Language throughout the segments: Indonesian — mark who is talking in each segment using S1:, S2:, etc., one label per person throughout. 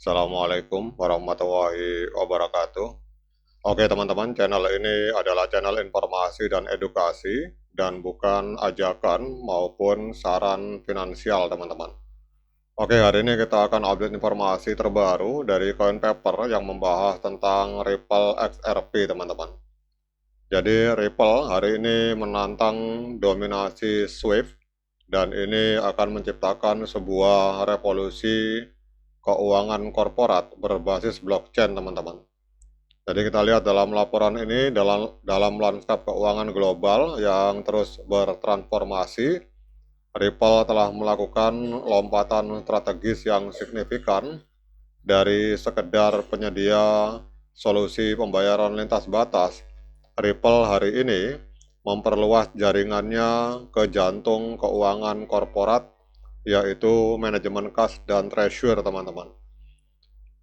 S1: Assalamualaikum warahmatullahi wabarakatuh. Oke teman-teman, channel ini adalah channel informasi dan edukasi dan bukan ajakan maupun saran finansial teman-teman. Oke, hari ini kita akan update informasi terbaru dari Coin Paper yang membahas tentang Ripple XRP teman-teman. Jadi Ripple hari ini menantang dominasi Swift dan ini akan menciptakan sebuah revolusi keuangan korporat berbasis blockchain teman-teman. Jadi kita lihat dalam laporan ini dalam lanskap keuangan global yang terus bertransformasi, Ripple telah melakukan lompatan strategis yang signifikan dari sekedar penyedia solusi pembayaran lintas batas. Ripple hari ini memperluas jaringannya ke jantung keuangan korporat, yaitu manajemen kas dan treasury teman-teman.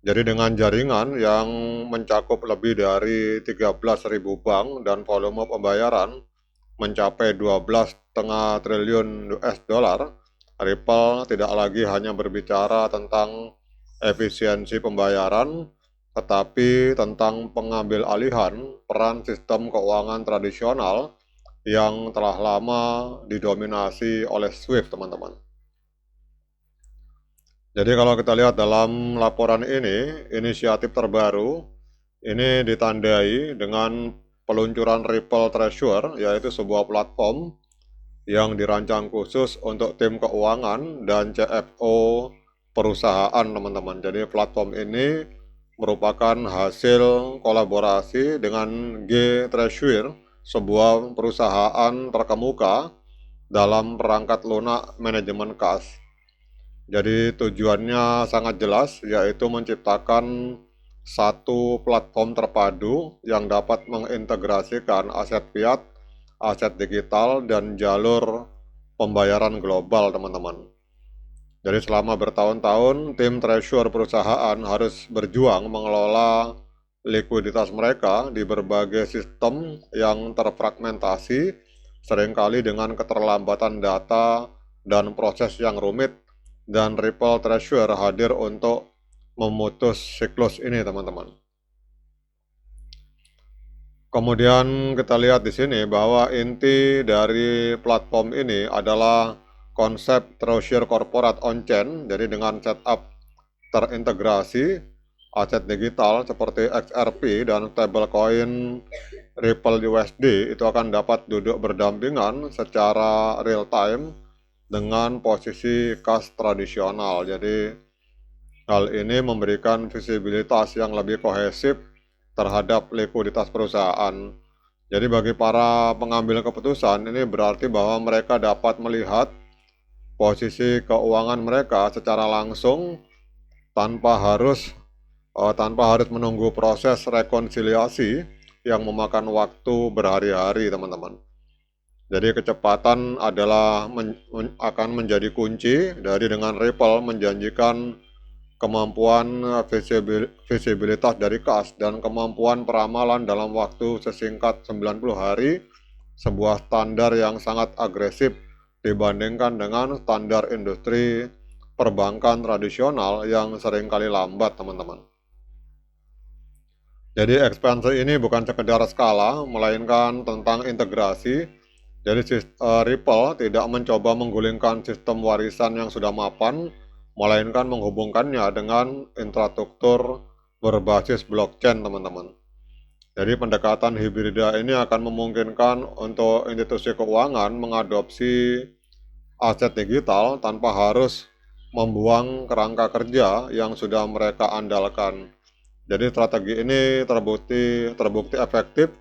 S1: Jadi dengan jaringan yang mencakup lebih dari 13.000 bank dan volume pembayaran mencapai 12,5 triliun US dollar, Ripple tidak lagi hanya berbicara tentang efisiensi pembayaran, tetapi tentang pengambil alihan peran sistem keuangan tradisional yang telah lama didominasi oleh Swift, teman-teman. Jadi kalau kita lihat dalam laporan ini, inisiatif terbaru ini ditandai dengan peluncuran Ripple Treasure, yaitu sebuah platform yang dirancang khusus untuk tim keuangan dan CFO perusahaan, teman-teman. Jadi platform ini merupakan hasil kolaborasi dengan G Treasure, sebuah perusahaan terkemuka dalam perangkat lunak manajemen kas. Jadi tujuannya sangat jelas, yaitu menciptakan satu platform terpadu yang dapat mengintegrasikan aset fiat, aset digital, dan jalur pembayaran global, teman-teman. Jadi selama bertahun-tahun, tim treasurer perusahaan harus berjuang mengelola likuiditas mereka di berbagai sistem yang terfragmentasi, seringkali dengan keterlambatan data dan proses yang rumit, dan Ripple Treasure hadir untuk memutus siklus ini, teman-teman. Kemudian kita lihat di sini bahwa inti dari platform ini adalah konsep Treasure Corporate on-chain, jadi dengan setup terintegrasi aset digital seperti XRP dan stablecoin Ripple USD itu akan dapat duduk berdampingan secara real time dengan posisi kas tradisional. Jadi hal ini memberikan visibilitas yang lebih kohesif terhadap likuiditas perusahaan. Jadi bagi para pengambil keputusan ini berarti bahwa mereka dapat melihat posisi keuangan mereka secara langsung tanpa harus menunggu proses rekonsiliasi yang memakan waktu berhari-hari, teman-teman. Jadi kecepatan akan menjadi kunci dari dengan Ripple menjanjikan kemampuan visibilitas dari kas dan kemampuan peramalan dalam waktu sesingkat 90 hari, sebuah standar yang sangat agresif dibandingkan dengan standar industri perbankan tradisional yang seringkali lambat, teman-teman. Jadi ekspansi ini bukan sekedar skala, melainkan tentang integrasi. Jadi Ripple tidak mencoba menggulingkan sistem warisan yang sudah mapan, melainkan menghubungkannya dengan infrastruktur berbasis blockchain, teman-teman. Jadi pendekatan hibrida ini akan memungkinkan untuk institusi keuangan mengadopsi aset digital tanpa harus membuang kerangka kerja yang sudah mereka andalkan. Jadi strategi ini terbukti efektif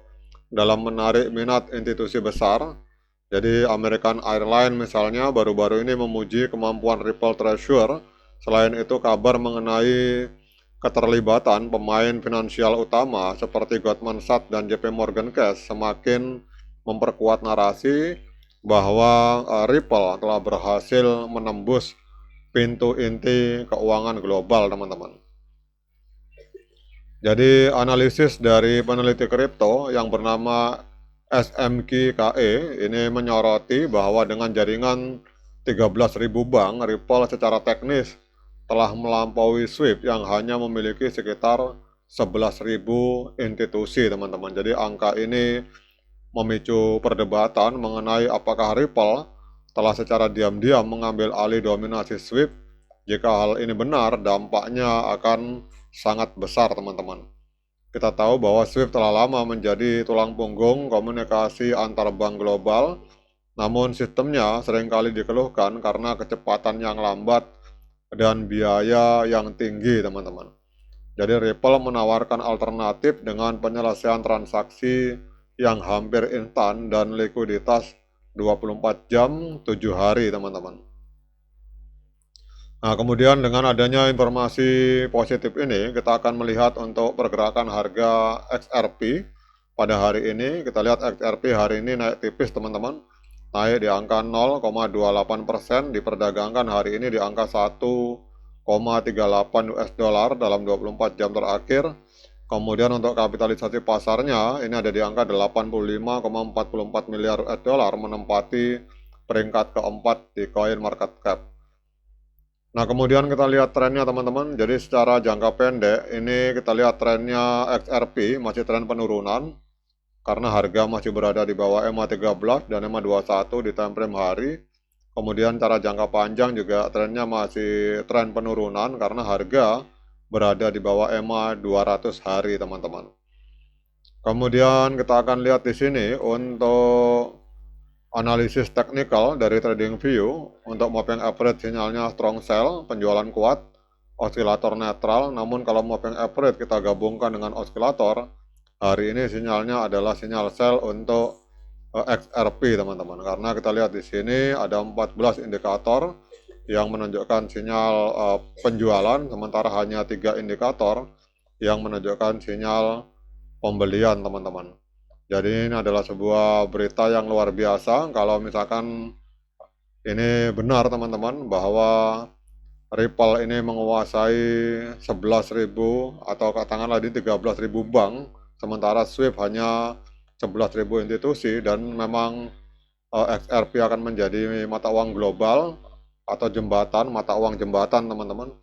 S1: dalam menarik minat institusi besar. Jadi American Airlines misalnya baru-baru ini memuji kemampuan Ripple Treasure. Selain itu kabar mengenai keterlibatan pemain finansial utama seperti Goldman Sachs dan JP Morgan Chase semakin memperkuat narasi bahwa Ripple telah berhasil menembus pintu inti keuangan global, teman-teman. Jadi analisis dari peneliti kripto yang bernama SMQKE ini menyoroti bahwa dengan jaringan 13.000 bank, Ripple secara teknis telah melampaui SWIFT yang hanya memiliki sekitar 11.000 institusi, teman-teman. Jadi angka ini memicu perdebatan mengenai apakah Ripple telah secara diam-diam mengambil alih dominasi SWIFT. Jika hal ini benar, dampaknya akan sangat besar, teman-teman. Kita tahu bahwa SWIFT telah lama menjadi tulang punggung komunikasi antar bank global, namun sistemnya seringkali dikeluhkan karena kecepatan yang lambat dan biaya yang tinggi, teman-teman. Jadi Ripple menawarkan alternatif dengan penyelesaian transaksi yang hampir instan dan likuiditas 24 jam 7 hari, teman-teman. Nah, kemudian dengan adanya informasi positif ini, kita akan melihat untuk pergerakan harga XRP pada hari ini. Kita lihat XRP hari ini naik tipis, teman-teman. Naik di angka 0,28%, diperdagangkan hari ini di angka 1,38 US dollar dalam 24 jam terakhir. Kemudian untuk kapitalisasi pasarnya ini ada di angka 85,44 miliar US dollar, menempati peringkat keempat di Coin Market Cap. Nah, kemudian kita lihat trennya, teman-teman. Jadi secara jangka pendek ini kita lihat trennya XRP masih tren penurunan karena harga masih berada di bawah EMA 13 dan EMA 21 di time frame hari. Kemudian cara jangka panjang juga trennya masih tren penurunan karena harga berada di bawah EMA 200 hari, teman-teman. Kemudian kita akan lihat di sini untuk analisis teknikal dari TradingView. Untuk moving average sinyalnya strong sell, penjualan kuat, osilator netral. Namun kalau moving average kita gabungkan dengan osilator, hari ini sinyalnya adalah sinyal sell untuk XRP, teman-teman. Karena kita lihat di sini ada 14 indikator yang menunjukkan sinyal penjualan, sementara hanya 3 indikator yang menunjukkan sinyal pembelian, teman-teman. Jadi ini adalah sebuah berita yang luar biasa kalau misalkan ini benar, teman-teman, bahwa Ripple ini menguasai 11.000 atau katakanlah di 13.000 bank, sementara SWIFT hanya 11.000 institusi, dan memang XRP akan menjadi mata uang global atau jembatan, mata uang jembatan, teman-teman.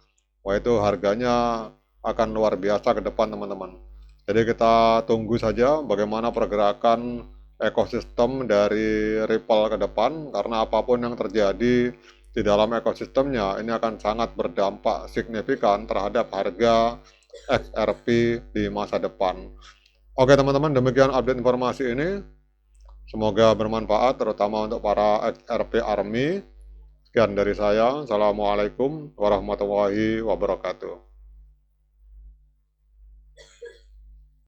S1: Wah, itu harganya akan luar biasa ke depan, teman-teman. Jadi kita tunggu saja bagaimana pergerakan ekosistem dari Ripple ke depan, karena apapun yang terjadi di dalam ekosistemnya ini akan sangat berdampak signifikan terhadap harga XRP di masa depan. Oke, teman-teman, demikian update informasi ini. Semoga bermanfaat terutama untuk para XRP Army. Sekian dari saya. Assalamualaikum warahmatullahi wabarakatuh.